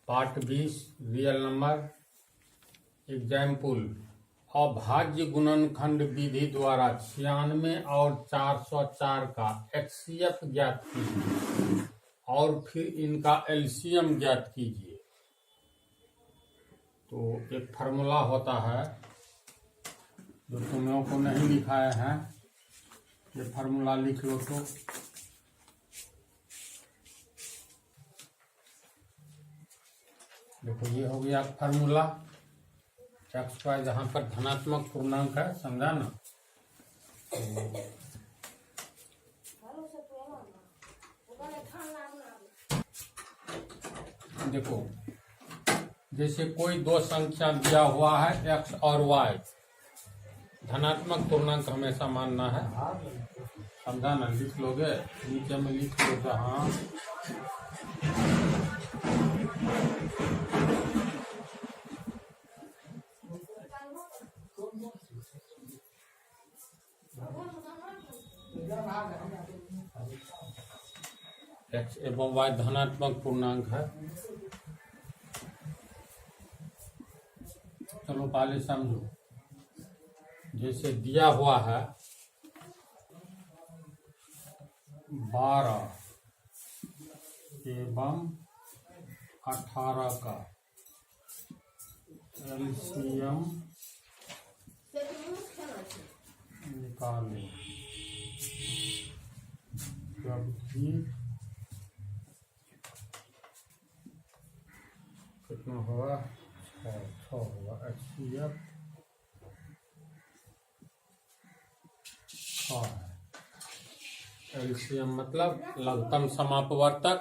पाठ 20 real number example. अभाज्य गुणनखंड विधि द्वारा 96 और 404 का HCF ज्ञात कीजिए और फिर इनका LCM ज्ञात कीजिए। तो एक फार्मूला होता है जो तुम लोगों को नहीं लिखाए हैं, ये फार्मूला लिख लो। तो देखो ये हो गया फार्मूला। एक्स वाई जहाँ पर धनात्मक पूर्णांक है, समझा ना। देखो जैसे कोई दो संख्या दिया हुआ है एक्स और वाई, धनात्मक पूर्णांक हमेशा मानना है, समझा ना। लिख लोगे, नीचे में लिख लो जहाँ एक्स एवं वाई धनात्मक पूर्णांक है। चलो पहले समझो। जैसे दिया हुआ है 12 एवं 18 का LCM निकालें, जबकि कितना होगा, 6 होगा। HCF 6 है। LCM मतलब लघुत्तम समापवर्तक,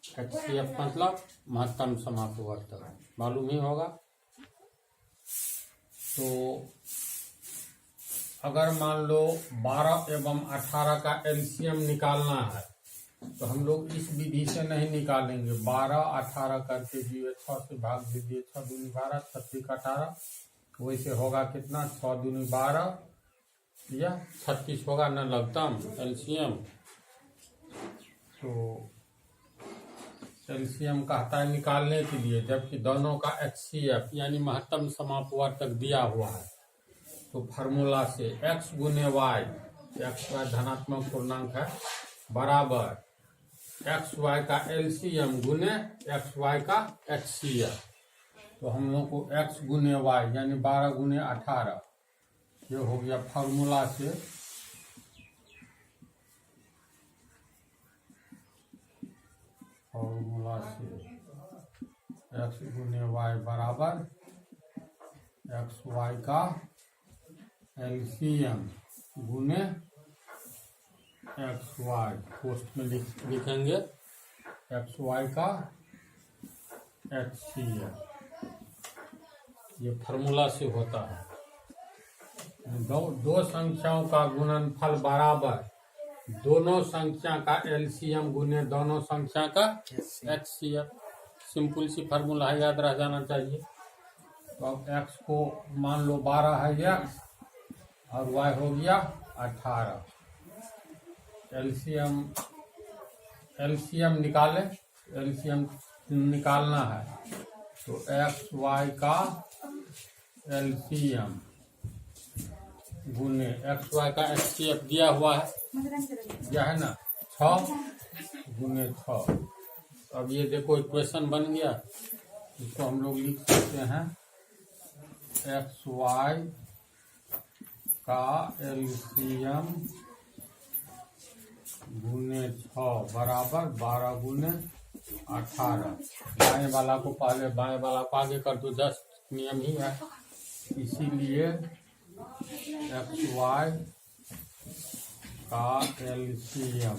HCF मतलब महत्तम समापवर्तक, मालूम ही होगा। तो अगर मान लो 12 एवं 18 का LCM निकालना है तो हम लोग इस विधि से नहीं निकालेंगे। 12 18 करके दिए, 6 से भाग दीजिए, 6 दूनी 12, 36 का 18, वैसे होगा कितना, 6 दूनी 12 या 36 होगा न लघुत्तम LCM। तो LCM कहता है निकालने के लिए, जबकि दोनों का HCF यानी महत्तम समापवर्तक दिया हुआ है। तो फार्मूला से x गुने वाई, एक्स वाई धनात्मक पूर्णांक है, बराबर एक्स वाई का LCM गुने एक्स वाई का HCF। तो हम लोग को x गुने वाई यानी 12 गुने 18, ये हो गया फार्मूला से। फार्मूला से x गुने वाई बराबर एक्स वाई का LCM गुने एक्स वाई, पोस्ट में लिखेंगे एक्स वाई का HCF। ये फार्मूला से होता है। दो संख्याओं का गुणनफल बराबर दोनों संख्या का LCM गुने दोनों संख्या का HCF। सिंपल सी फार्मूला है, याद रह जाना चाहिए। तो अब x को मान लो 12 है x और y हो गया 18। LCM निकाले, LCM निकालना है तो एक्स वाई का LCM गुने एक्स वाई का HCF दिया हुआ है, क्या है ना, 6 गुने 6। अब ये देखो इक्वेशन बन गया। इसको हम लोग लिख सकते हैं एक्स वाई का LCM गुने 6 बराबर 12 गुने 18। बाएं वाला को पहले बाएं वाला को आगे कर दो, जस्ट नियम ही है। इसीलिए एक्स वाई का LCM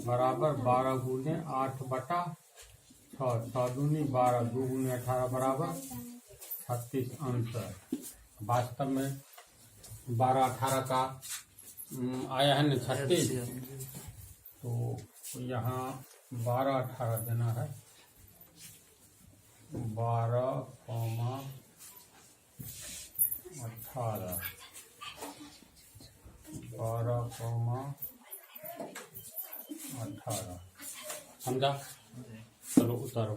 बराबर 12 गुने 8 बटा 6, 6 दूनी 12, 2 गुने 18 बराबर 36 आंसर। वास्तव में 12 18 का आया है ना 36, तो यहाँ 12 18 देना है, 12, 18, 12, 18, समझा। चलो उतारो।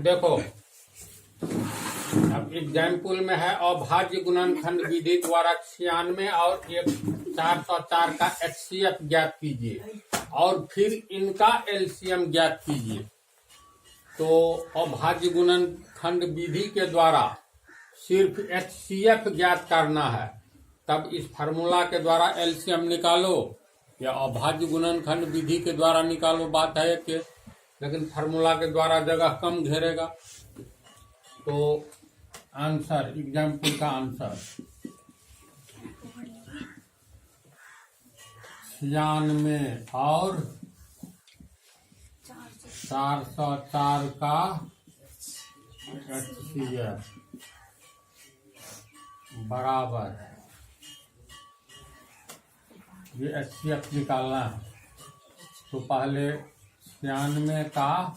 देखो अब एग्जाम्पल में है अभाज्य गुणनखंड विधि द्वारा 96 और 404 का HCF ज्ञात कीजिए और फिर इनका LCM ज्ञात कीजिए। तो अभाज्य गुणनखंड विधि के द्वारा सिर्फ HCF ज्ञात करना है, तब इस फार्मूला के द्वारा LCM निकालो या अभाज्य गुणनखंड विधि के द्वारा निकालो, बात है कि लेकिन फार्मूला के द्वारा जगह कम घेरेगा। तो आंसर, एग्जाम्पल का आंसर 96 और 404 का HCF बराबर, ये HCF निकालना है। तो पहले 96 का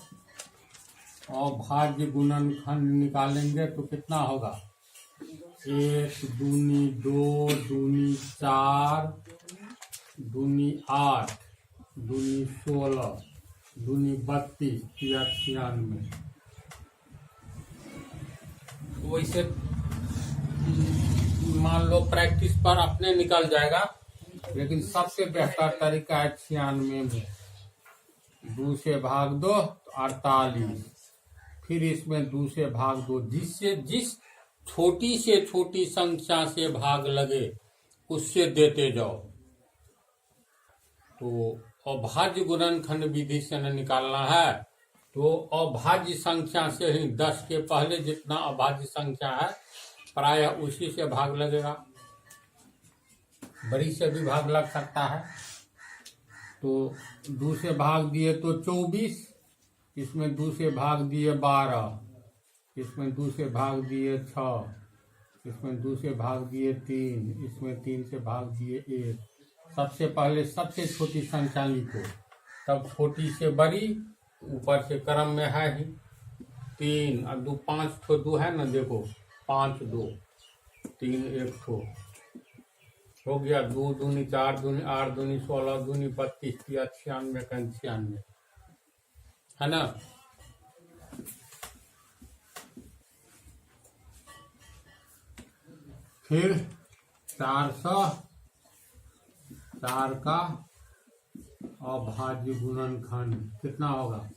अभाज्य गुणनखंड निकालेंगे तो कितना होगा, 1 दूनी 2 दूनी 4 दूनी 8 दूनी 16 दूनी 32 या 96। वैसे मान लो प्रैक्टिस पर अपने निकल जाएगा, लेकिन सबसे बेहतर तरीका है 96 में 2 से भाग दो तो 48, फिर इसमें 2 से भाग दो, जिससे जिस छोटी से छोटी संख्या से भाग लगे उससे देते जाओ। तो अभाज्य गुणनखंड विधि से न निकालना है तो अभाज्य संख्या से ही 10 के पहले जितना अभाज्य संख्या है प्राय उसी से भाग लगेगा, बड़ी से भी भाग लग सकता है। तो 2 से भाग दिए तो 24, इसमें 2 से भाग दिए 12, इसमें 2 से भाग दिए 6, इसमें 2 से भाग दिए 3, इसमें 3 से भाग दिए 1। सबसे पहले सबसे छोटी संख्या लिखो, तब छोटी से बड़ी, ऊपर से क्रम में है ही 3 और 2 5 ठो 2 है ना, देखो 5 2 3 1 ठो हो गया। 2 दूनी 4 दूनी 8 दूनी 16 दूनी 32 96 का 96 है ना। फिर 404 का अभाज्य गुणनखंड कितना होगा,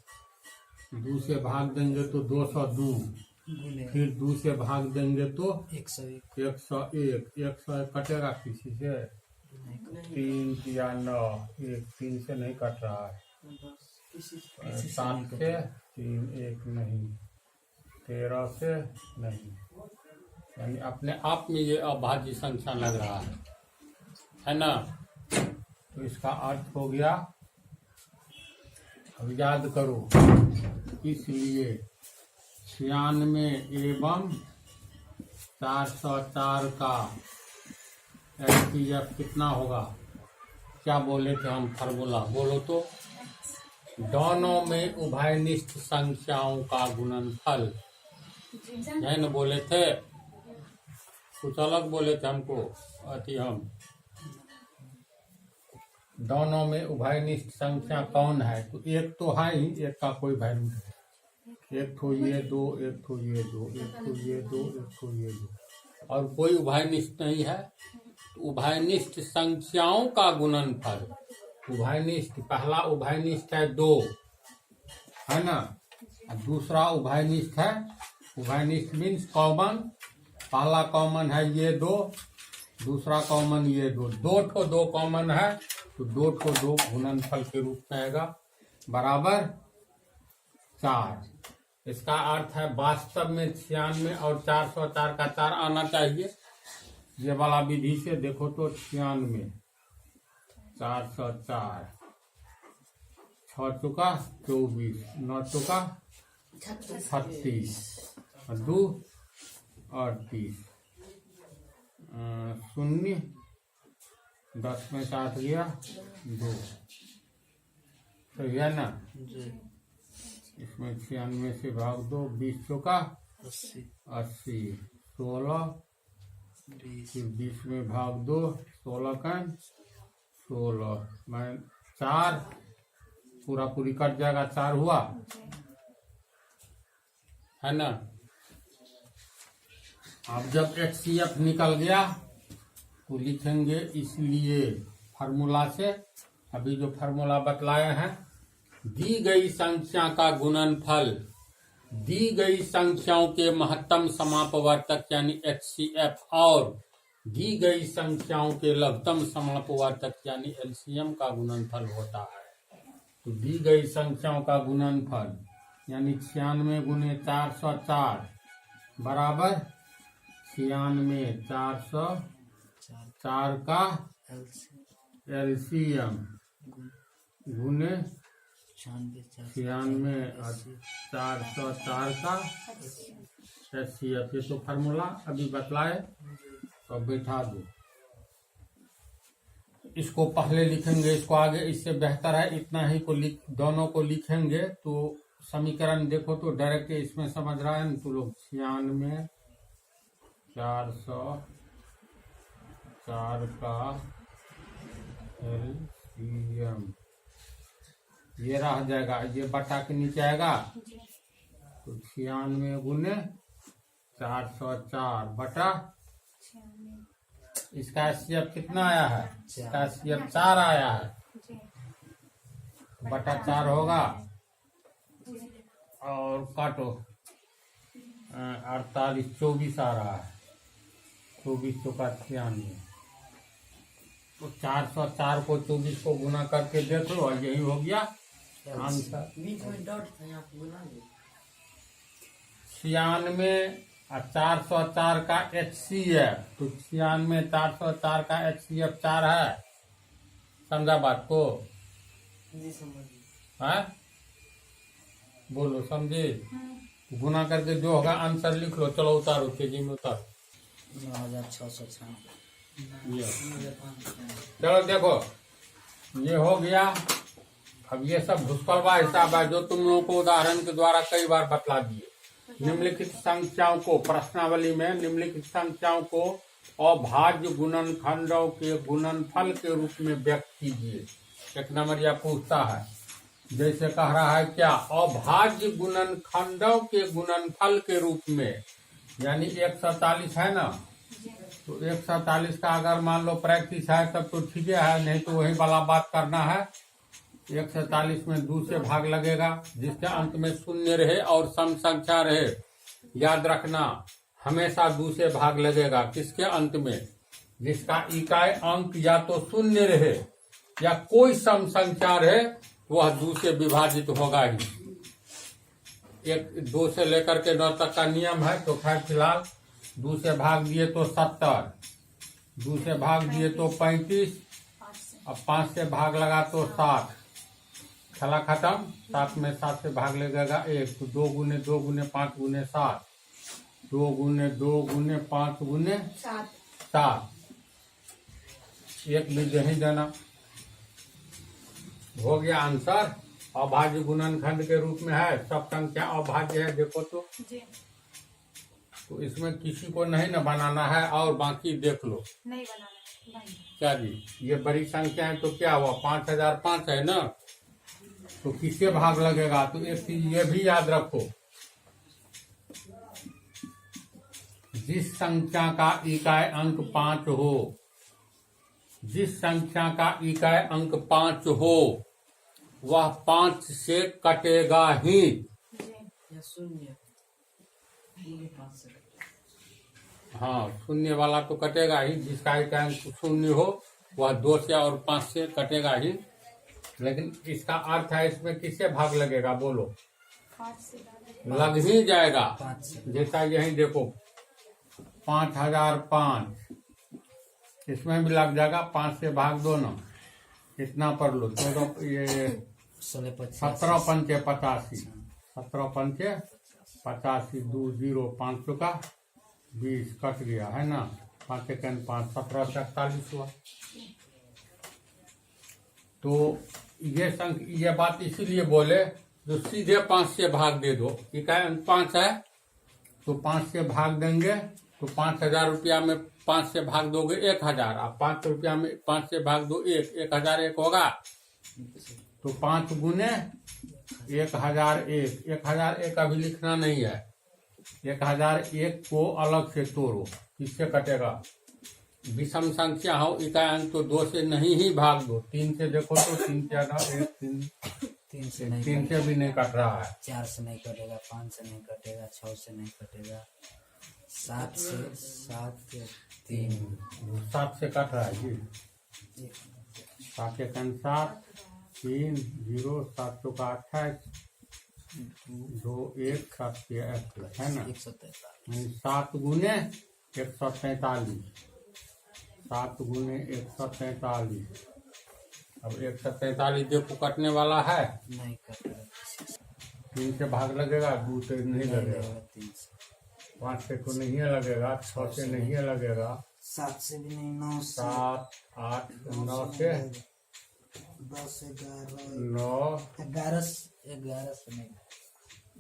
2 से भाग देंगे तो 202, फिर 2 से भाग देंगे तो 101। 101 कटेगा किसी से, 3 या 9, 1 3 से नहीं कट रहा है, 7 से 3 1 नहीं, 13 से नहीं, यानी अपने आप में ये अभाज्य संख्या लग रहा है ना। तो इसका अर्थ हो गया, अब याद करो, इसलिए 96 एवं 404 का HCF कितना होगा, क्या बोले थे हम फार्मूला, बोलो तो, दोनों में उभयनिष्ठ संख्याओं का गुणनफल, यही न बोले थे, कुछ अलग बोले थे हमको, अति हम दोनों में उभयनिष्ठ संख्या कौन है, तो एक तो है ही, एक का कोई वैल्यू नहीं, एक तो ये 2, एक तो ये 2, एक तो ये 2, एक तो ये 2, और कोई उभयनिष्ठ नहीं है। तो उभयनिष्ठ संख्याओं का गुणनफल, उभयनिष्ठ, पहला उभयनिष्ठ है 2 है ना, दूसरा उभयनिष्ठ है, उभयनिष्ठ मीन्स कॉमन, पहला कॉमन है ये 2, दूसरा कॉमन ये 2, 2 ठो 2 कॉमन है तो 2 ठो 2 गुणनफल के रूप में आएगा, बराबर 4। इसका अर्थ है वास्तव में 96 और 404 का 4 आना चाहिए, ये वाला विधि से देखो तो 96 404, 6 चुका 24, 9 चुका 36 और 2 38, 0 10 में 7 गया 2, सही है ना। इसमें 96 से भाग दो, 20 चौका 80, 16, फिर 20 में भाग दो, 16 का 16 मैं 4 पूरा पूरी कट जाएगा, 4 हुआ है ना। अब जब HCF निकल गया तो लिखेंगे इसलिए फार्मूला से, अभी जो फार्मूला बतलाए हैं, दी गई संख्या का गुणनफल दी गई संख्याओं के महत्तम समापवर्तक यानी HCF और दी गई संख्याओं के लघुत्तम समापवर्तक यानी LCM का गुणनफल होता है। तो दी गई संख्याओं का गुणनफल यानी 96 गुने 404 बराबर 96 404 का LCM गुने 96 404 का HCF। ये तो फार्मूला अभी बतलाए, तो बैठा दो। इसको पहले लिखेंगे, इसको आगे, इससे बेहतर है इतना ही को दोनों को लिखेंगे तो समीकरण देखो तो डायरेक्ट इसमें समझ रहा है ना तो लोग। 96 404 का LCM ये रह जाएगा, ये बटा के नीचे आएगा तो 96 गुने 404 बटा इसका HCF कितना आया है, इसका HCF 4 आया है, बटा 4 होगा और काटो 48 24 आ रहा है, 24 चौका 96, तो 404 को 24 को गुना करके देख लो और यही हो गया आंसर। 96 और 404 का HCF, तो 96 404 का HCF 4 है, समझा बात को है, बोलो समझे। गुना करके जो होगा आंसर लिख लो, चलो उतारो तेजी में उतारो। 9696 चलो देखो ये हो गया। अब ये सब घुसपलवा हिसाब है जो तुम लोगों को उदाहरण के द्वारा कई बार बतला दिए। निम्नलिखित संख्याओं को, प्रश्नावली में निम्नलिखित संख्याओं को अभाज्य गुणनखंडों के गुणनफल के रूप में व्यक्त कीजिए। एक नंबर यह पूछता है, जैसे कह रहा है क्या, अभाज्य गुणनखंडों के गुणनफल के रूप में, यानी 147 है ना, तो 147 का अगर मान लो प्रैक्टिस है तब तो ठीक है, नहीं तो वही वाला बात करना है। 147 में 2 से भाग लगेगा, जिसके अंत में शून्य रहे और सम संख्या रहे। याद रखना हमेशा 2 से भाग लगेगा, किसके अंत में, जिसका इकाई अंक या तो शून्य रहे या कोई सम संख्या रहे, वह 2 से विभाजित होगा ही। 2 से लेकर के 9 तक का नियम है, तो खैर फिलहाल 2 से भाग दिए तो 70, 2 से भाग दिए तो 35, अब 5 से भाग लगा तो 60, खेला खत्म। 7 में 7 से भाग लगेगा 1, तो 2 गुने 2 गुने 5 गुने 7, 2 गुने 2 गुने 5 गुने 7, 1 भी नहीं देना, हो गया आंसर। अभाज्य गुणनखंड के रूप में है, सब संख्या अभाज्य है, देखो तो इसमें किसी को नहीं न बनाना है, और बाकी देख लो नहीं बनाना है। क्या जी, ये बड़ी संख्या है तो क्या हुआ, 5005 है ना, तो किसके भाग लगेगा, तो एक चीज ये भी याद रखो, जिस संख्या का इकाई अंक 5 हो, जिस संख्या का इकाई अंक 5 हो वह 5 से कटेगा ही। शून्य, हाँ शून्य वाला तो कटेगा ही, जिसका इकाई अंक 0 हो वह 2 से और 5 से कटेगा ही। लेकिन इसका अर्थ है इसमें किससे भाग लगेगा, बोलो, लग ही जाएगा। जैसा यही देखो 5005, इसमें भी लग जाएगा, 5 से भाग दो ना, इतना पढ़ लो, तो ये 17 पंचे 85, 17 पंचे 85, 2 0 5 का 20 कट गया है ना, 5 सेकंड 5, 17 से 48 हुआ। तो ये बात इसीलिए बोले जो सीधे 5 से भाग दे दो, इकाई अंक 5 है तो 5 से भाग देंगे, तो 5000 रुपया में 5 से भाग दोगे 1000, आप 5 रुपया में 5 से भाग दो 1001 होगा, तो 5 गुने 1001। 1001 अभी लिखना नहीं है। 1001 को अलग से तोड़ो, किससे कटेगा? विषम संख्या हो इकाई अंक तो 2 से नहीं ही भाग दो। 3 से देखो तो 3 से आधा 1 3 से नहीं, 3 से भी नहीं कट रहा है। 4 से नहीं कटेगा, 5 से नहीं कटेगा, 6 से नहीं कटेगा, 7 से 3 7 से कट रहा है जी। 7 1 7 3 0 7 चौका 28 2 1 7 है ना। 7 गुने 143। 7 गुने 143। अब 143 देखो कटने वाला है, नहीं कटेगा। 3 से भाग लगेगा, 2 से नहीं लगेगा, 5 से तो नहीं लगेगा, 6 से नहीं लगेगा, 7 से भी नहीं, 9 से, 7 8 9 से 10 9 11 से नहीं,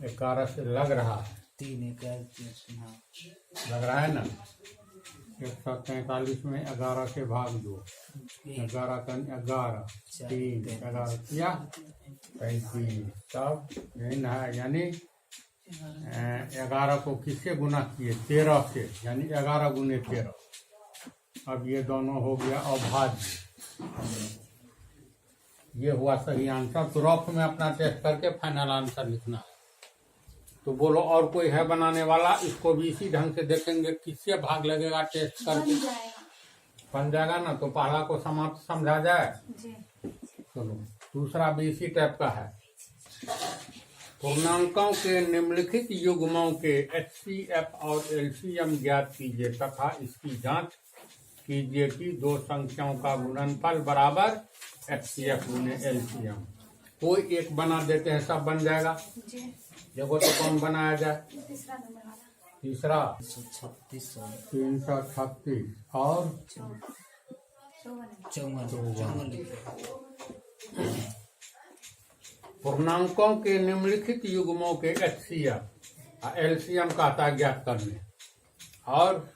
11 से लग रहा है, 3 11 हाँ लग रहा है ना। 143 में 11 से भाग दो, 11 का 11 3 11 किया 35। तब यही ना है, यानी 11 को किससे गुना किए? 13 से, यानी 11 गुने 13। अब ये दोनों हो गया अभाज्य। ये हुआ सही आंसर। तो रफ में अपना टेस्ट करके फाइनल आंसर लिखना है। तो बोलो और कोई है बनाने वाला? इसको भी इसी ढंग से देखेंगे, किससे भाग लगेगा टेस्ट करके बन जाएगा ना। तो पहला को समाप्त समझा जाए। चलो दूसरा भी इसी टाइप का है। पूर्णांकों के निम्नलिखित युग्मों के HCF और LCM ज्ञात कीजिए तथा इसकी जांच कीजिए कि दो संख्याओं का गुणनफल बराबर HCF गुने LCM। कोई एक बना देते हैं, सब बन जाएगा। देखो तो कौन बनाया जाए? तीसरा 336 और 54। पूर्णांकों के निम्नलिखित युग्मों के HCF LCM का आता ज्ञात करने। और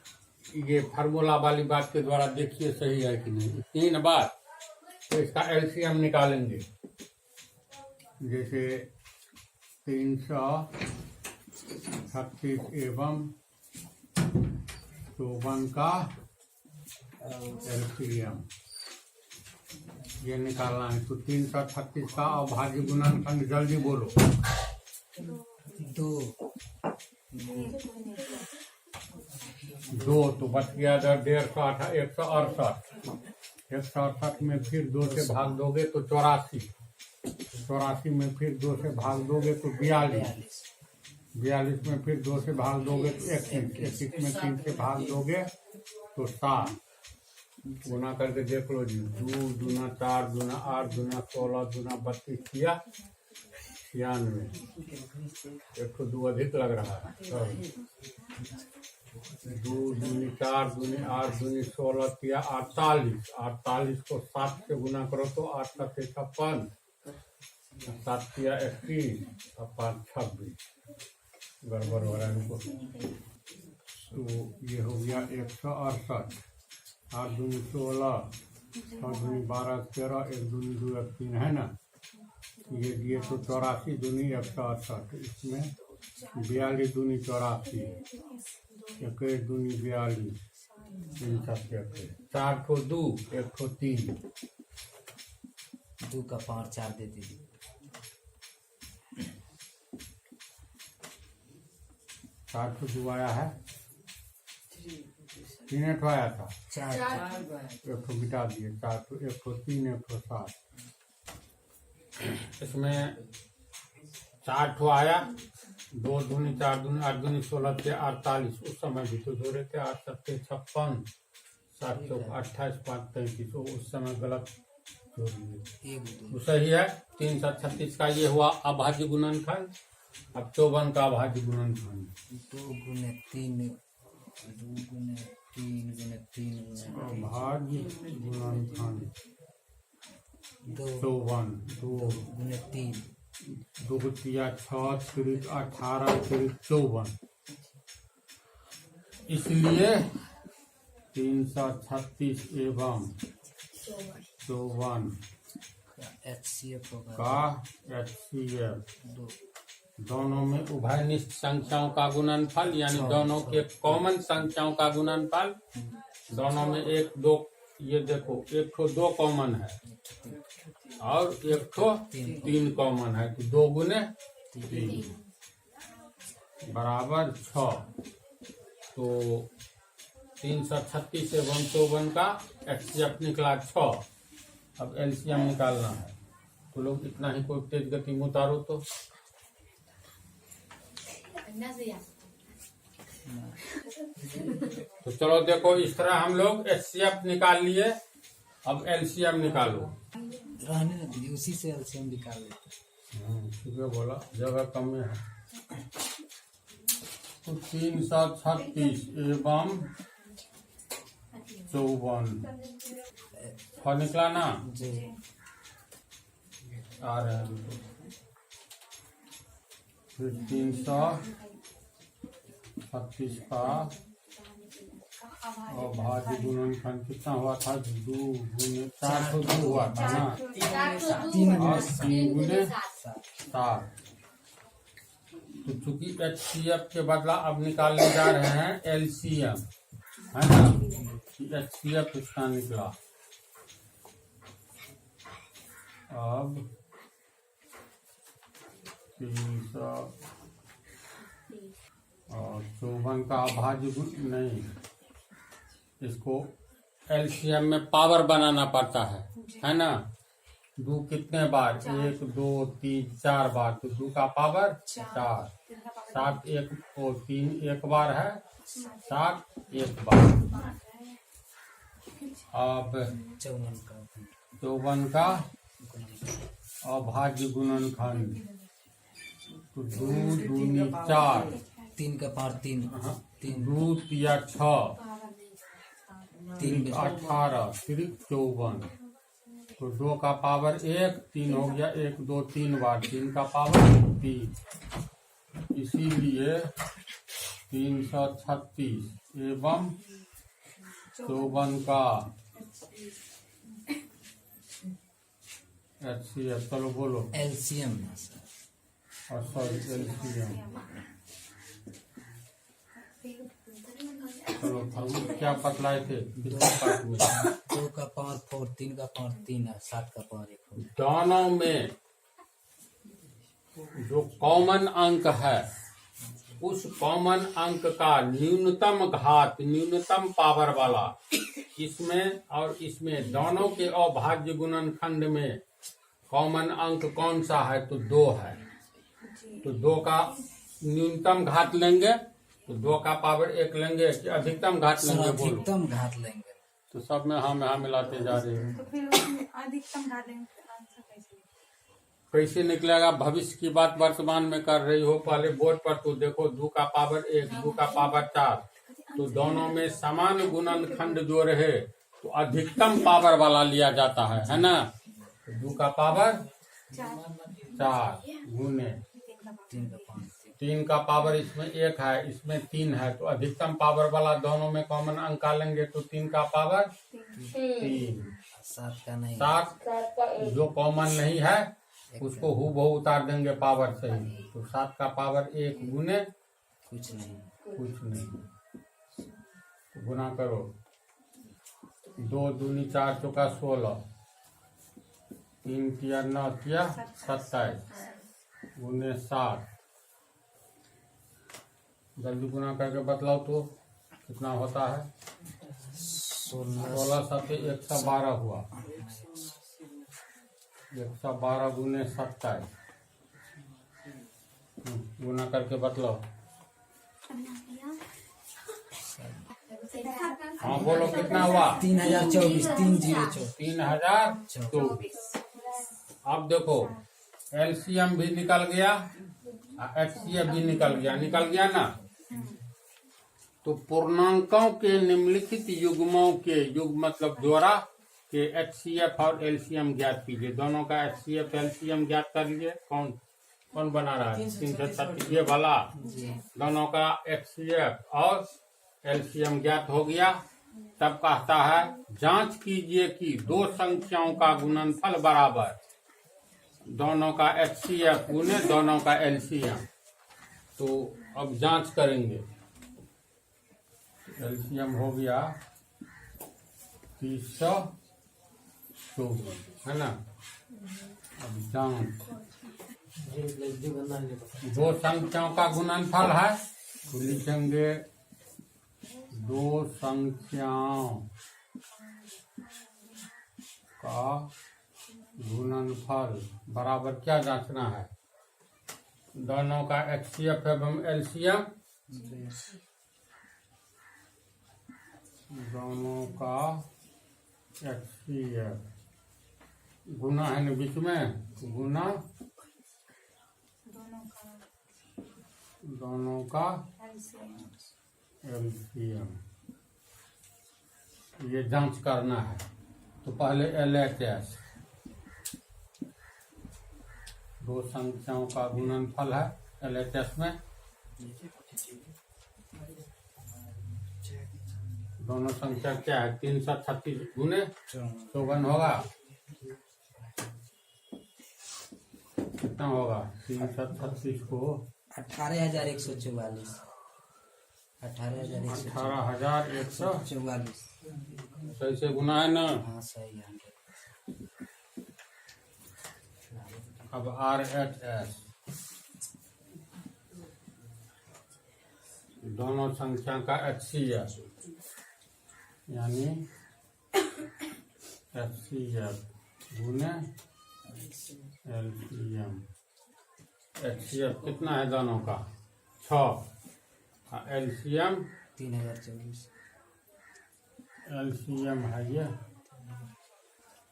ये फार्मूला वाली बात के द्वारा देखिए सही है कि नहीं। 3 बार तो इसका LCM निकालेंगे। जैसे 336 एवं 54 का LCM ये निकालना है। तो 336 का अभाज्य गुणनफल जल्दी बोलो। 2 तो बच गया 168 168। 168 में फिर 2 से भाग दोगे तो 84। 84 में फिर 2 से भाग दोगे तो 42। 42 में फिर 2 से भाग दोगे तो 21। 21 में 3 से भाग दोगे तो 7। गुना करके देख लो जी। 2 दूना 4 दूना 8 दूना 16 दूना 32 किया 96। 102 अधिक लग रहा है। 2 दूनी 4 दूनी 8 दूनी 16 किया 48। 48 को 7 से गुना करो तो 8 का 56। 7 किया 21 और 5 26। गड़बड़ हो रहा है इनको। तो ये हो गया 168। 8 दूनी 16 6 दूनी 12 13 1 दूनी 2 1 3 है ना। ये दिए तो 84 दूनी 168। इसमें 42 दूनी 84 21 दूनी 42 3 7 21। 4 को 2 1 को 3 2 का पावर 4 दे दीजिए। 4 को 2 आया है। 3 ठो आया था। 4 एक ठो मिटा दिए। 4 को 1 को 3 1 को 7। इसमें 4 ठो आया। 2 दूनी 4 दूनी 8 दूनी 16 थे 48। उस समय भी तो जोड़े थे 8 7 56 7 चौक 28 5 33। उस समय गलत जोड़ लिए। तो सही है। 336 का ये हुआ अभाज्य गुणनफल। अब 54 का अभाज्य गुणनफल 2 गुने 3 2 गुने 3 गुने 3 गुने अभाज्य गुणनफल 54 2 गुने 3 2 तिया 6 तिरिक 18 तिरिक 54। इसलिए 336 एवं 54 HCF होगा का HCF 2। दोनों में उभयनिष्ठ संख्याओं का गुणनफल यानी दोनों के कॉमन संख्याओं का गुणनफल। दोनों में 1 2, ये देखो 1 तो 2 कॉमन है और 1 तो 3 कॉमन है, तो 2 गुने 3 बराबर 6। तो 336 से 154 का HCF निकला 6। अब LCM निकालना है, तो लोग इतना ही कोई तेज गति में उतारो तो चलो देखो इस तरह हम लोग HCF निकाल लिए। अब LCM निकालो। रहने दीजिए, उसी से LCM निकाल लेते। ठीक है, बोला जगह कम में है। तो 336 एवं 54 निकला ना जी। आ रहे हैं। फिर 336 का और भाज्य गुणनखंड कितना हुआ था? 2 गुने 402 हुआ था ना, 3 और 3 गुने 7। 7। तो चूंकि HCF के बदला अब निकालने जा रहे हैं LCM, है ना? HCF इसका निकला। अब 354 का अभाज्य गुण नहीं, इसको LCM में पावर बनाना पड़ता है ना? 2 कितने बार? 1 2 3 4 बार, तो 2 का पावर 4। 7 1 और 3 एक बार है, 7 एक बार। अब 54 का अभाज्य गुणनखंड, तो 2 दूनी 4, 3 का पावर 3, 2 तिया 6, 3 18 फिर 54, तो 2 का पावर 1, 3 हो गया, 1 2 3 बार, 3 का पावर 3। इसीलिए 336 एवं 54 का HCF, चलो बोलो LCM ना सर, और सॉरी LCM। चलो फागुन क्या बतलाए थे? 2 का पावर 4, 3 का पावर 3 है, 7 का पावर 1। दोनों में जो कॉमन अंक है उस कॉमन अंक का न्यूनतम घात, न्यूनतम पावर वाला इसमें और इसमें, दोनों के अभाज्य गुणनखंड में कॉमन अंक कौन सा है? तो 2 है। तो 2 का न्यूनतम घात लेंगे, तो 2 का पावर 1 लेंगे कि अधिकतम घात लेंगे? बोलो। अधिकतम घात लेंगे। तो सब में हम यहाँ मिलाते जा रहे हैं। तो फिर अधिकतम घात लेंगे तो आंसर कैसे निकलेगा? भविष्य की बात वर्तमान में कर रही हो। पहले बोर्ड पर तो देखो, 2 का पावर 1, 2 का पावर 4, तो दोनों में समान गुणनखंड जो रहे तो अधिकतम पावर वाला लिया जाता है ना? तो 2 का पावर 4 गुने 3 का पावर इसमें 1 है, इसमें 3 है, तो अधिकतम पावर वाला दोनों में कॉमन अंक का लेंगे, तो 3 का पावर 3। 7 का नहीं, 7 जो कॉमन नहीं है उसको हूबहू उतार देंगे पावर से ही, तो 7 का पावर 1 गुने कुछ नहीं। तो गुना करो, 2 दूनी 4 चौका 16, 3 किया 9 किया 27 गुने 7। जल्दी गुना करके बतलाओ तो कितना होता है? 16 7 112 हुआ, 112 गुने 27। गुना करके बतलाओ। हाँ बोलो कितना हुआ? 3024, 304, 3024। अब देखो LCM भी निकल गया, HCF भी निकल गया ना? तो पूर्णांकों के निम्नलिखित युग्मों के युग्म मतलब जोड़ा के HCF और LCM ज्ञात कीजिए। दोनों का HCF LCM ज्ञात कर लीजिए। कौन बना रहा है? 336 ये वाला। दोनों का HCF और LCM ज्ञात हो गया। तब कहता है जांच कीजिए कि 2 संख्याओं का गुणनफल बराबर दोनों का HCF गुने दोनों का LCM। तो अब जांच करेंगे। LCM हो गया 3024, है ना। अब जांच, दो संख्याओं का गुणनफल है तो लिखेंगे दो संख्याओं का गुणनफल बराबर क्या जांचना है, दोनों का HCF एवं LCM, दोनों का HCF गुना है ना बीच में, गुना दोनों का LCM, ये जांच करना है। तो पहले LHS, दो संख्याओं का गुणनफल है LHS में, दोनों संख्या क्या है 336 गुने 54 होगा, कितना होगा 336 को 18,144 18,144 सही से गुना है ना। हाँ सही है। अब RHS, दोनों संख्या का HCF यानी HCF गुने LCM। HCF कितना है दोनों का 6, LCM 3,024। LCM है ये,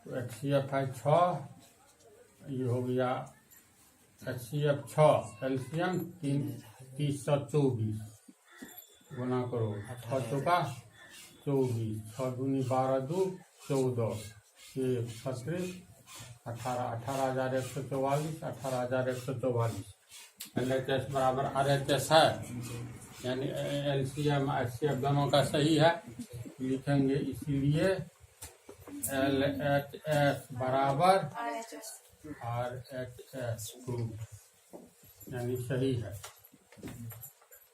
तो HCF है 6, ये हो गया HCF 6, LCM 324 गुना करो 6 चौका 24, 6 दूनी 12 2 14, 1 36 18, 18,144 18,144। LHS बराबर RHS है यानी LCM HCF दोनों का सही है, लिखेंगे इसीलिए LHS बराबर RHS यानी सही है।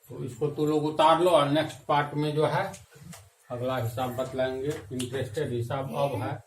तो इसको तो लोग उतार लो और नेक्स्ट पार्ट में जो है अगला हिसाब बतलाएंगे। इंटरेस्टेड हिसाब अब है